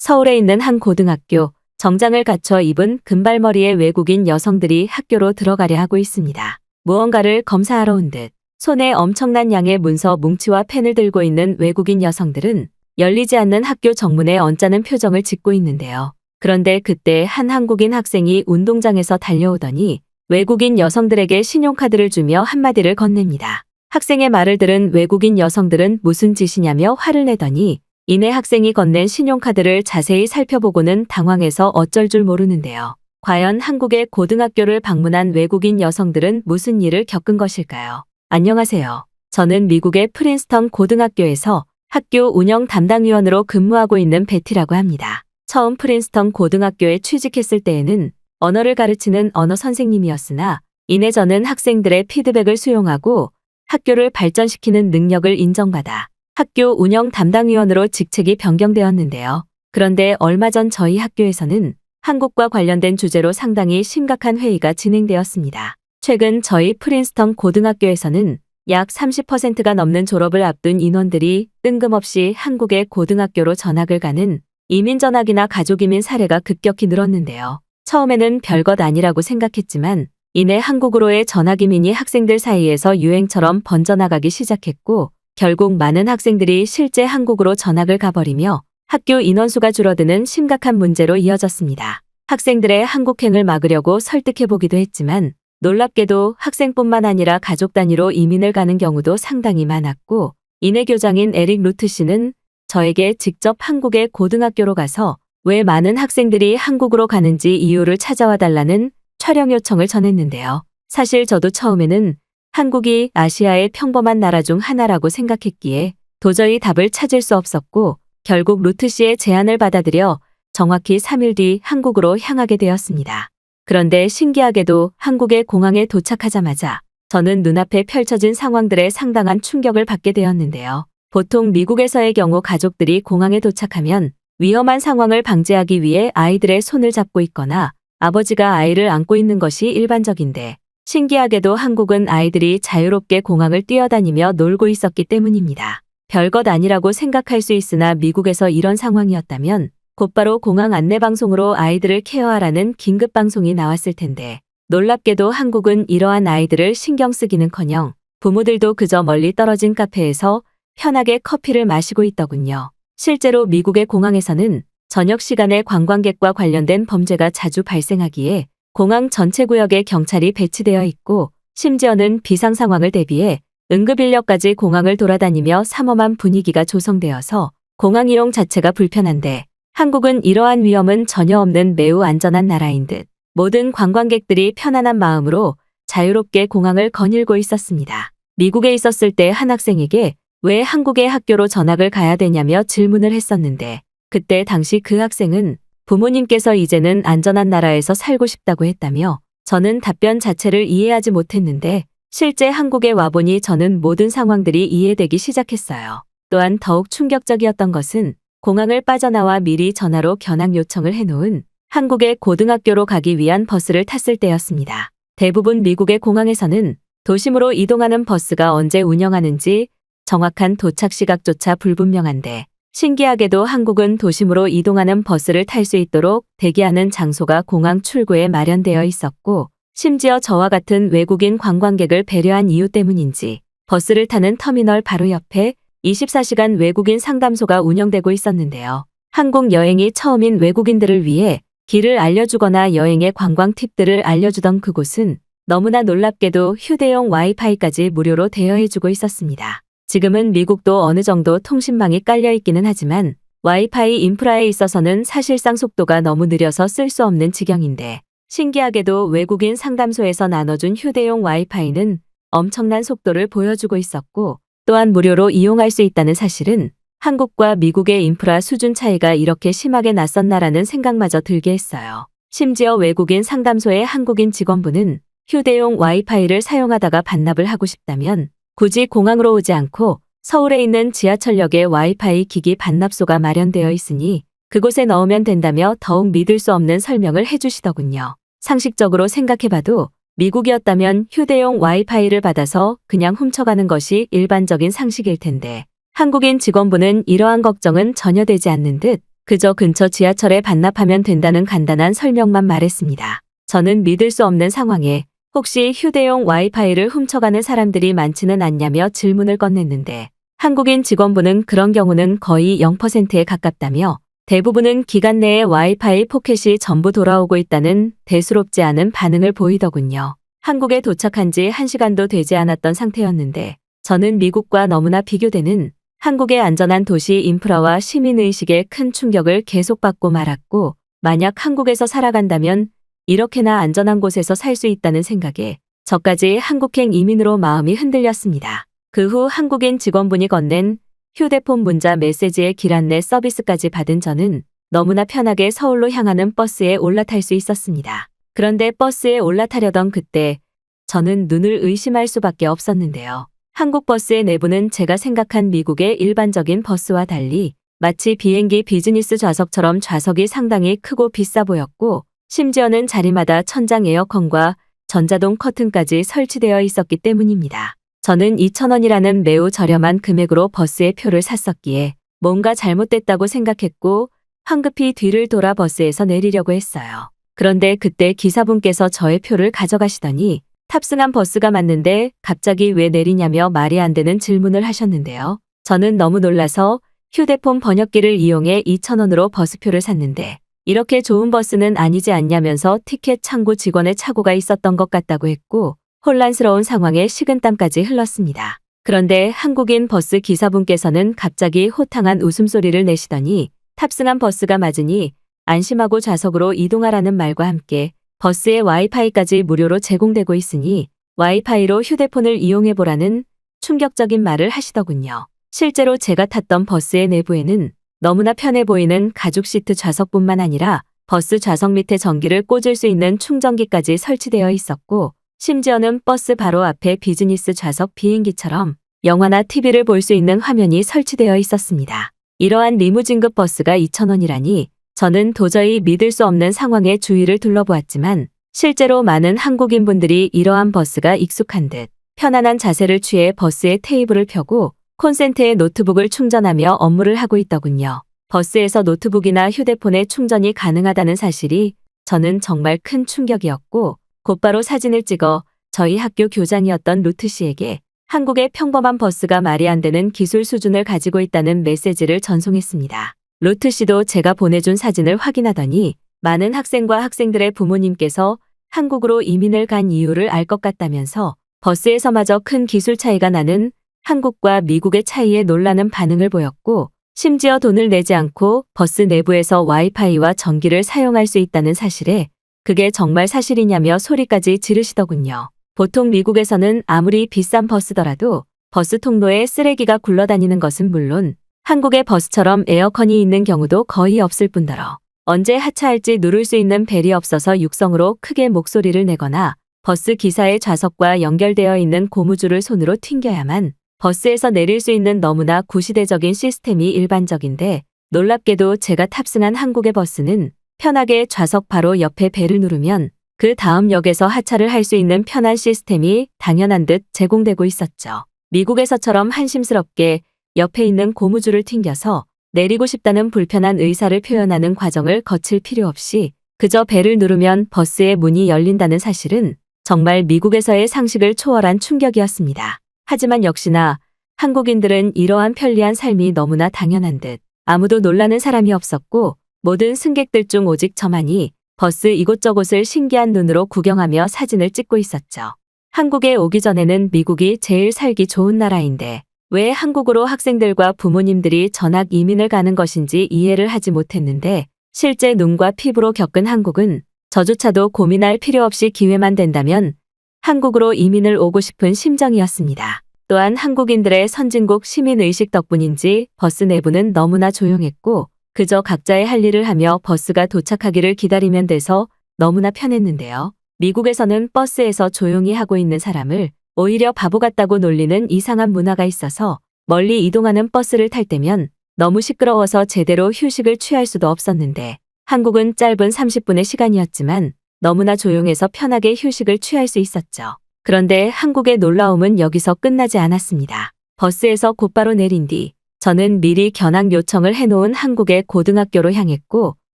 서울에 있는 한 고등학교, 정장을 갖춰 입은 금발머리의 외국인 여성들이 학교로 들어가려 하고 있습니다. 무언가를 검사하러 온 듯 손에 엄청난 양의 문서 뭉치와 펜을 들고 있는 외국인 여성들은 열리지 않는 학교 정문에 언짢은 표정을 짓고 있는데요. 그런데 그때 한 한국인 학생이 운동장에서 달려오더니 외국인 여성들에게 신용카드를 주며 한마디를 건넵니다. 학생의 말을 들은 외국인 여성들은 무슨 짓이냐며 화를 내더니 이내 학생이 건넨 신용카드를 자세히 살펴보고는 당황해서 어쩔 줄 모르는데요. 과연 한국의 고등학교를 방문한 외국인 여성들은 무슨 일을 겪은 것일까요? 안녕하세요. 저는 미국의 프린스턴 고등학교에서 학교 운영 담당위원으로 근무하고 있는 베티라고 합니다. 처음 프린스턴 고등학교에 취직했을 때에는 언어를 가르치는 언어 선생님이었으나 이내 저는 학생들의 피드백을 수용하고 학교를 발전시키는 능력을 인정받아 학교 운영 담당위원으로 직책이 변경되었는데요. 그런데 얼마 전 저희 학교에서는 한국과 관련된 주제로 상당히 심각한 회의가 진행되었습니다. 최근 저희 프린스턴 고등학교에서는 약 30%가 넘는 졸업을 앞둔 인원들이 뜬금없이 한국의 고등학교로 전학을 가는 이민 전학이나 가족 이민 사례가 급격히 늘었는데요. 처음에는 별것 아니라고 생각했지만 이내 한국으로의 전학 이민이 학생들 사이에서 유행처럼 번져나가기 시작했고 결국 많은 학생들이 실제 한국으로 전학을 가버리며 학교 인원수가 줄어드는 심각한 문제로 이어졌습니다. 학생들의 한국행을 막으려고 설득해보기도 했지만 놀랍게도 학생뿐만 아니라 가족 단위로 이민을 가는 경우도 상당히 많았고 이내 교장인 에릭 루트 씨는 저에게 직접 한국의 고등학교로 가서 왜 많은 학생들이 한국으로 가는지 이유를 찾아와 달라는 촬영 요청을 전했는데요. 사실 저도 처음에는 한국이 아시아의 평범한 나라 중 하나라고 생각했기에 도저히 답을 찾을 수 없었고 결국 루트 씨의 제안을 받아들여 정확히 3일 뒤 한국으로 향하게 되었습니다. 그런데 신기하게도 한국의 공항에 도착하자마자 저는 눈앞에 펼쳐진 상황들에 상당한 충격을 받게 되었는데요. 보통 미국에서의 경우 가족들이 공항에 도착하면 위험한 상황을 방지하기 위해 아이들의 손을 잡고 있거나 아버지가 아이를 안고 있는 것이 일반적인데 신기하게도 한국은 아이들이 자유롭게 공항을 뛰어다니며 놀고 있었기 때문입니다. 별것 아니라고 생각할 수 있으나 미국에서 이런 상황이었다면 곧바로 공항 안내방송으로 아이들을 케어하라는 긴급방송이 나왔을 텐데 놀랍게도 한국은 이러한 아이들을 신경 쓰기는커녕 부모들도 그저 멀리 떨어진 카페에서 편하게 커피를 마시고 있더군요. 실제로 미국의 공항에서는 저녁 시간에 관광객과 관련된 범죄가 자주 발생하기에 공항 전체 구역에 경찰이 배치되어 있고 심지어는 비상 상황을 대비해 응급인력까지 공항을 돌아다니며 삼엄한 분위기가 조성되어서 공항 이용 자체가 불편한데 한국은 이러한 위험은 전혀 없는 매우 안전한 나라인 듯 모든 관광객들이 편안한 마음으로 자유롭게 공항을 거닐고 있었습니다. 미국에 있었을 때 한 학생에게 왜 한국의 학교로 전학을 가야 되냐며 질문을 했었는데 그때 당시 그 학생은 부모님께서 이제는 안전한 나라에서 살고 싶다고 했다며 저는 답변 자체를 이해하지 못했는데 실제 한국에 와보니 저는 모든 상황들이 이해되기 시작했어요. 또한 더욱 충격적이었던 것은 공항을 빠져나와 미리 전화로 견학 요청을 해놓은 한국의 고등학교로 가기 위한 버스를 탔을 때였습니다. 대부분 미국의 공항에서는 도심으로 이동하는 버스가 언제 운영하는지 정확한 도착 시각조차 불분명한데 신기하게도 한국은 도심으로 이동하는 버스를 탈 수 있도록 대기하는 장소가 공항 출구에 마련되어 있었고 심지어 저와 같은 외국인 관광객을 배려한 이유 때문인지 버스를 타는 터미널 바로 옆에 24시간 외국인 상담소가 운영되고 있었는데요. 한국 여행이 처음인 외국인들을 위해 길을 알려주거나 여행의 관광 팁들을 알려주던 그곳은 너무나 놀랍게도 휴대용 와이파이까지 무료로 대여해주고 있었습니다. 지금은 미국도 어느 정도 통신망이 깔려 있기는 하지만 와이파이 인프라에 있어서는 사실상 속도가 너무 느려서 쓸 수 없는 지경인데 신기하게도 외국인 상담소에서 나눠준 휴대용 와이파이는 엄청난 속도를 보여주고 있었고 또한 무료로 이용할 수 있다는 사실은 한국과 미국의 인프라 수준 차이가 이렇게 심하게 났었나라는 생각마저 들게 했어요. 심지어 외국인 상담소의 한국인 직원분은 휴대용 와이파이를 사용하다가 반납을 하고 싶다면 굳이 공항으로 오지 않고 서울에 있는 지하철역에 와이파이 기기 반납소가 마련되어 있으니 그곳에 넣으면 된다며 더욱 믿을 수 없는 설명을 해주시더군요. 상식적으로 생각해봐도 미국이었다면 휴대용 와이파이를 받아서 그냥 훔쳐가는 것이 일반적인 상식일 텐데 한국인 직원분은 이러한 걱정은 전혀 되지 않는 듯 그저 근처 지하철에 반납하면 된다는 간단한 설명만 말했습니다. 저는 믿을 수 없는 상황에 혹시 휴대용 와이파이를 훔쳐가는 사람들이 많지는 않냐며 질문을 건넸는데 한국인 직원분은 그런 경우는 거의 0%에 가깝다며 대부분은 기간 내에 와이파이 포켓이 전부 돌아오고 있다는 대수롭지 않은 반응을 보이더군요. 한국에 도착한 지 1시간도 되지 않았던 상태였는데 저는 미국과 너무나 비교되는 한국의 안전한 도시 인프라와 시민의식에 큰 충격을 계속받고 말았고 만약 한국에서 살아간다면 이렇게나 안전한 곳에서 살 수 있다는 생각에 저까지 한국행 이민으로 마음이 흔들렸습니다. 그 후 한국인 직원분이 건넨 휴대폰 문자 메시지의 길 안내 서비스까지 받은 저는 너무나 편하게 서울로 향하는 버스에 올라탈 수 있었습니다. 그런데 버스에 올라타려던 그때 저는 눈을 의심할 수밖에 없었는데요. 한국 버스의 내부는 제가 생각한 미국의 일반적인 버스와 달리 마치 비행기 비즈니스 좌석처럼 좌석이 상당히 크고 비싸 보였고 심지어는 자리마다 천장 에어컨과 전자동 커튼까지 설치되어 있었기 때문입니다. 저는 2,000원이라는 매우 저렴한 금액으로 버스의 표를 샀었기에 뭔가 잘못됐다고 생각했고 황급히 뒤를 돌아 버스에서 내리려고 했어요. 그런데 그때 기사분께서 저의 표를 가져가시더니 탑승한 버스가 맞는데 갑자기 왜 내리냐며 말이 안 되는 질문을 하셨는데요. 저는 너무 놀라서 휴대폰 번역기를 이용해 2,000원으로 버스표를 샀는데 이렇게 좋은 버스는 아니지 않냐면서 티켓 창구 직원의 착오가 있었던 것 같다고 했고 혼란스러운 상황에 식은땀까지 흘렀습니다. 그런데 한국인 버스 기사분께서는 갑자기 호탕한 웃음소리를 내시더니 탑승한 버스가 맞으니 안심하고 좌석으로 이동하라는 말과 함께 버스에 와이파이까지 무료로 제공되고 있으니 와이파이로 휴대폰을 이용해보라는 충격적인 말을 하시더군요. 실제로 제가 탔던 버스의 내부에는 너무나 편해 보이는 가죽 시트 좌석뿐만 아니라 버스 좌석 밑에 전기를 꽂을 수 있는 충전기까지 설치되어 있었고 심지어는 버스 바로 앞에 비즈니스 좌석 비행기처럼 영화나 TV를 볼 수 있는 화면이 설치되어 있었습니다. 이러한 리무진급 버스가 2,000원이라니 저는 도저히 믿을 수 없는 상황에 주위를 둘러보았지만 실제로 많은 한국인분들이 이러한 버스가 익숙한 듯 편안한 자세를 취해 버스의 테이블을 펴고 콘센트에 노트북을 충전하며 업무를 하고 있더군요. 버스에서 노트북이나 휴대폰에 충전이 가능하다는 사실이 저는 정말 큰 충격이었고 곧바로 사진을 찍어 저희 학교 교장이었던 루트 씨에게 한국의 평범한 버스가 말이 안 되는 기술 수준을 가지고 있다는 메시지를 전송했습니다. 루트 씨도 제가 보내준 사진을 확인하더니 많은 학생과 학생들의 부모님께서 한국으로 이민을 간 이유를 알 것 같다면서 버스에서마저 큰 기술 차이가 나는 한국과 미국의 차이에 놀라는 반응을 보였고 심지어 돈을 내지 않고 버스 내부에서 와이파이와 전기를 사용할 수 있다는 사실에 그게 정말 사실이냐며 소리까지 지르시더군요. 보통 미국에서는 아무리 비싼 버스더라도 버스 통로에 쓰레기가 굴러다니는 것은 물론 한국의 버스처럼 에어컨이 있는 경우도 거의 없을 뿐더러 언제 하차할지 누를 수 있는 벨이 없어서 육성으로 크게 목소리를 내거나 버스 기사의 좌석과 연결되어 있는 고무줄을 손으로 튕겨야만 버스에서 내릴 수 있는 너무나 구시대적인 시스템이 일반적인데 놀랍게도 제가 탑승한 한국의 버스는 편하게 좌석 바로 옆에 벨을 누르면 그 다음 역에서 하차를 할 수 있는 편한 시스템이 당연한 듯 제공되고 있었죠. 미국에서처럼 한심스럽게 옆에 있는 고무줄을 튕겨서 내리고 싶다는 불편한 의사를 표현하는 과정을 거칠 필요 없이 그저 벨을 누르면 버스의 문이 열린다는 사실은 정말 미국에서의 상식을 초월한 충격이었습니다. 하지만 역시나 한국인들은 이러한 편리한 삶이 너무나 당연한 듯 아무도 놀라는 사람이 없었고 모든 승객들 중 오직 저만이 버스 이곳저곳을 신기한 눈으로 구경하며 사진을 찍고 있었죠. 한국에 오기 전에는 미국이 제일 살기 좋은 나라인데 왜 한국으로 학생들과 부모님들이 전학 이민을 가는 것인지 이해를 하지 못했는데 실제 눈과 피부로 겪은 한국은 저조차도 고민할 필요 없이 기회만 된다면 한국으로 이민을 오고 싶은 심정이었습니다. 또한 한국인들의 선진국 시민의식 덕분인지 버스 내부는 너무나 조용했고 그저 각자의 할 일을 하며 버스가 도착하기를 기다리면 돼서 너무나 편했는데요. 미국에서는 버스에서 조용히 하고 있는 사람을 오히려 바보 같다고 놀리는 이상한 문화가 있어서 멀리 이동하는 버스를 탈 때면 너무 시끄러워서 제대로 휴식을 취할 수도 없었는데 한국은 짧은 30분의 시간이었지만 너무나 조용해서 편하게 휴식을 취할 수 있었죠. 그런데 한국의 놀라움은 여기서 끝나지 않았습니다. 버스에서 곧바로 내린 뒤 저는 미리 견학 요청을 해놓은 한국의 고등학교로 향했고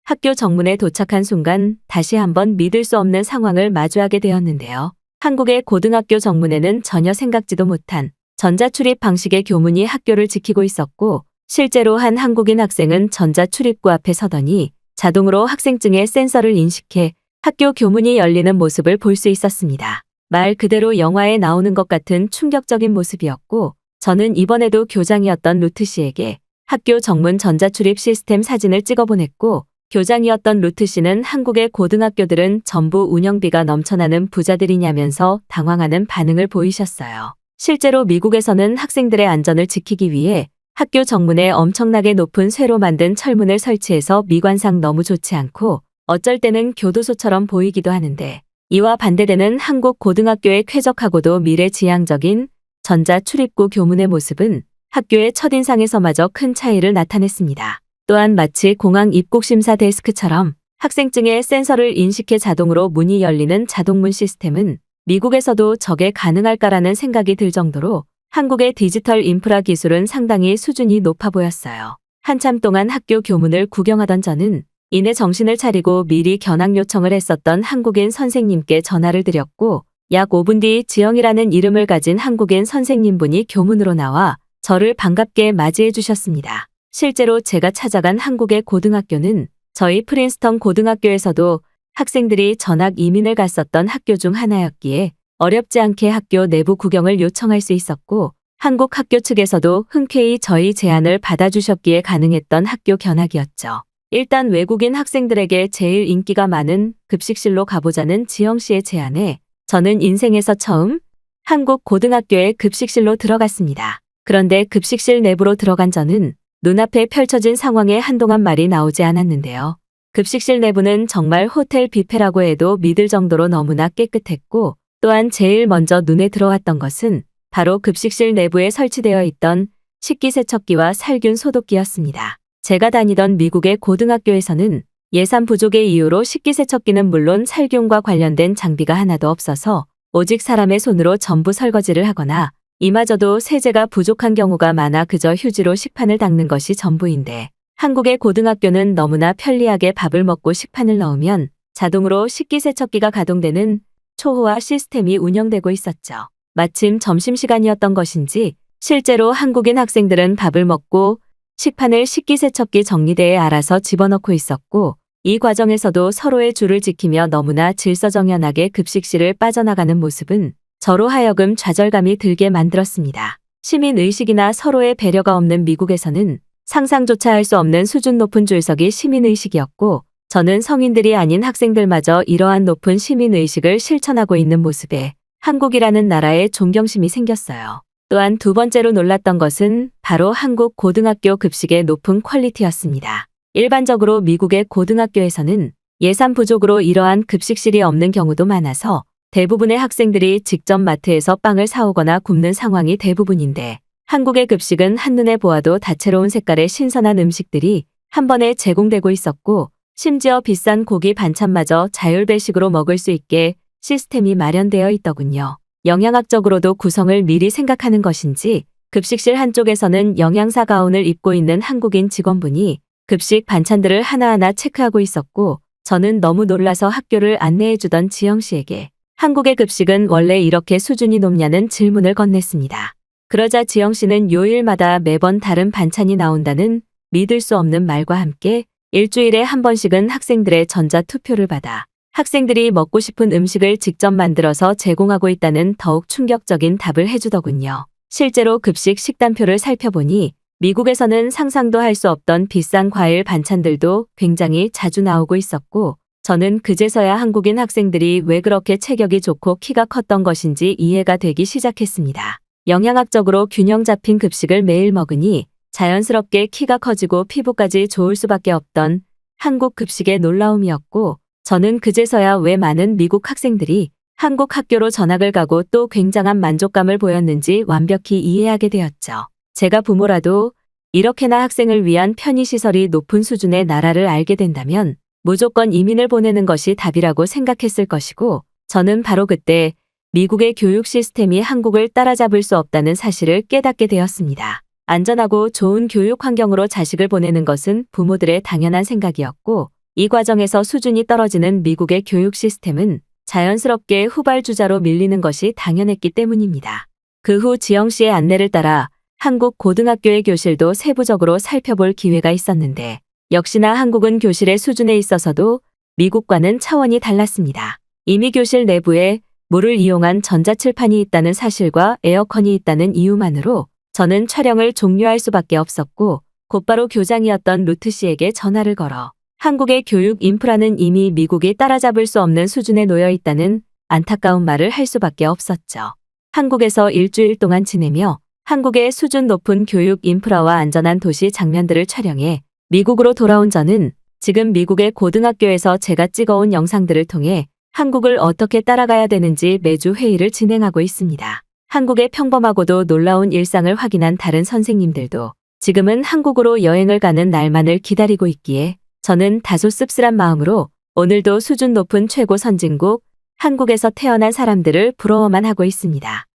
학교 정문에 도착한 순간 다시 한번 믿을 수 없는 상황을 마주하게 되었는데요. 한국의 고등학교 정문에는 전혀 생각지도 못한 전자출입 방식의 교문이 학교를 지키고 있었고 실제로 한 한국인 학생은 전자출입구 앞에 서더니 자동으로 학생증의 센서를 인식해 학교 교문이 열리는 모습을 볼 수 있었습니다. 말 그대로 영화에 나오는 것 같은 충격적인 모습이었고 저는 이번에도 교장이었던 루트 씨에게 학교 정문 전자출입 시스템 사진을 찍어 보냈고 교장이었던 루트 씨는 한국의 고등학교들은 전부 운영비가 넘쳐나는 부자들이냐면서 당황하는 반응을 보이셨어요. 실제로 미국에서는 학생들의 안전을 지키기 위해 학교 정문에 엄청나게 높은 쇠로 만든 철문을 설치해서 미관상 너무 좋지 않고 어쩔 때는 교도소처럼 보이기도 하는데 이와 반대되는 한국 고등학교의 쾌적하고도 미래지향적인 전자출입구 교문의 모습은 학교의 첫인상에서마저 큰 차이를 나타냈습니다. 또한 마치 공항 입국심사 데스크처럼 학생증의 센서를 인식해 자동으로 문이 열리는 자동문 시스템은 미국에서도 저게 가능할까라는 생각이 들 정도로 한국의 디지털 인프라 기술은 상당히 수준이 높아 보였어요. 한참 동안 학교 교문을 구경하던 저는 이내 정신을 차리고 미리 견학 요청을 했었던 한국인 선생님께 전화를 드렸고 약 5분 뒤 지영이라는 이름을 가진 한국인 선생님분이 교문으로 나와 저를 반갑게 맞이해 주셨습니다. 실제로 제가 찾아간 한국의 고등학교는 저희 프린스턴 고등학교에서도 학생들이 전학 이민을 갔었던 학교 중 하나였기에 어렵지 않게 학교 내부 구경을 요청할 수 있었고 한국 학교 측에서도 흔쾌히 저희 제안을 받아주셨기에 가능했던 학교 견학이었죠. 일단 외국인 학생들에게 제일 인기가 많은 급식실로 가보자는 지영 씨의 제안에 저는 인생에서 처음 한국 고등학교의 급식실로 들어갔습니다. 그런데 급식실 내부로 들어간 저는 눈앞에 펼쳐진 상황에 한동안 말이 나오지 않았는데요. 급식실 내부는 정말 호텔 뷔페라고 해도 믿을 정도로 너무나 깨끗했고 또한 제일 먼저 눈에 들어왔던 것은 바로 급식실 내부에 설치되어 있던 식기세척기와 살균 소독기였습니다. 제가 다니던 미국의 고등학교에서는 예산 부족의 이유로 식기세척기는 물론 살균과 관련된 장비가 하나도 없어서 오직 사람의 손으로 전부 설거지를 하거나 이마저도 세제가 부족한 경우가 많아 그저 휴지로 식판을 닦는 것이 전부인데 한국의 고등학교는 너무나 편리하게 밥을 먹고 식판을 넣으면 자동으로 식기세척기가 가동되는 초호화 시스템이 운영되고 있었죠. 마침 점심시간이었던 것인지 실제로 한국인 학생들은 밥을 먹고 식판을 식기세척기 정리대에 알아서 집어넣고 있었고 이 과정에서도 서로의 줄을 지키며 너무나 질서정연하게 급식실을 빠져나가는 모습은 저로 하여금 좌절감이 들게 만들었습니다. 시민의식이나 서로의 배려가 없는 미국에서는 상상조차 할 수 없는 수준 높은 줄서기 시민의식이었고 저는 성인들이 아닌 학생들마저 이러한 높은 시민의식을 실천하고 있는 모습에 한국이라는 나라에 존경심이 생겼어요. 또한 두 번째로 놀랐던 것은 바로 한국 고등학교 급식의 높은 퀄리티였습니다. 일반적으로 미국의 고등학교에서는 예산 부족으로 이러한 급식실이 없는 경우도 많아서 대부분의 학생들이 직접 마트에서 빵을 사오거나 굽는 상황이 대부분인데 한국의 급식은 한눈에 보아도 다채로운 색깔의 신선한 음식들이 한 번에 제공되고 있었고 심지어 비싼 고기 반찬마저 자율배식으로 먹을 수 있게 시스템이 마련되어 있더군요. 영양학적으로도 구성을 미리 생각하는 것인지 급식실 한쪽에서는 영양사 가운을 입고 있는 한국인 직원분이 급식 반찬들을 하나하나 체크하고 있었고 저는 너무 놀라서 학교를 안내해주던 지영 씨에게 한국의 급식은 원래 이렇게 수준이 높냐는 질문을 건넸습니다. 그러자 지영 씨는 요일마다 매번 다른 반찬이 나온다는 믿을 수 없는 말과 함께 일주일에 한 번씩은 학생들의 전자투표를 받아 학생들이 먹고 싶은 음식을 직접 만들어서 제공하고 있다는 더욱 충격적인 답을 해주더군요. 실제로 급식 식단표를 살펴보니 미국에서는 상상도 할 수 없던 비싼 과일 반찬들도 굉장히 자주 나오고 있었고 저는 그제서야 한국인 학생들이 왜 그렇게 체격이 좋고 키가 컸던 것인지 이해가 되기 시작했습니다. 영양학적으로 균형 잡힌 급식을 매일 먹으니 자연스럽게 키가 커지고 피부까지 좋을 수밖에 없던 한국 급식의 놀라움이었고 저는 그제서야 왜 많은 미국 학생들이 한국 학교로 전학을 가고 또 굉장한 만족감을 보였는지 완벽히 이해하게 되었죠. 제가 부모라도 이렇게나 학생을 위한 편의시설이 높은 수준의 나라를 알게 된다면 무조건 이민을 보내는 것이 답이라고 생각했을 것이고 저는 바로 그때 미국의 교육 시스템이 한국을 따라잡을 수 없다는 사실을 깨닫게 되었습니다. 안전하고 좋은 교육 환경으로 자식을 보내는 것은 부모들의 당연한 생각이었고, 이 과정에서 수준이 떨어지는 미국의 교육 시스템은 자연스럽게 후발주자로 밀리는 것이 당연했기 때문입니다. 그 후 지영 씨의 안내를 따라 한국 고등학교의 교실도 세부적으로 살펴볼 기회가 있었는데, 역시나 한국은 교실의 수준에 있어서도 미국과는 차원이 달랐습니다. 이미 교실 내부에 물을 이용한 전자칠판이 있다는 사실과 에어컨이 있다는 이유만으로 저는 촬영을 종료할 수밖에 없었고, 곧바로 교장이었던 루트 씨에게 전화를 걸어 한국의 교육 인프라는 이미 미국이 따라잡을 수 없는 수준에 놓여 있다는 안타까운 말을 할 수밖에 없었죠. 한국에서 일주일 동안 지내며 한국의 수준 높은 교육 인프라와 안전한 도시 장면들을 촬영해 미국으로 돌아온 저는 지금 미국의 고등학교에서 제가 찍어온 영상들을 통해 한국을 어떻게 따라가야 되는지 매주 회의를 진행하고 있습니다. 한국의 평범하고도 놀라운 일상을 확인한 다른 선생님들도 지금은 한국으로 여행을 가는 날만을 기다리고 있기에 저는 다소 씁쓸한 마음으로 오늘도 수준 높은 최고 선진국 한국에서 태어난 사람들을 부러워만 하고 있습니다.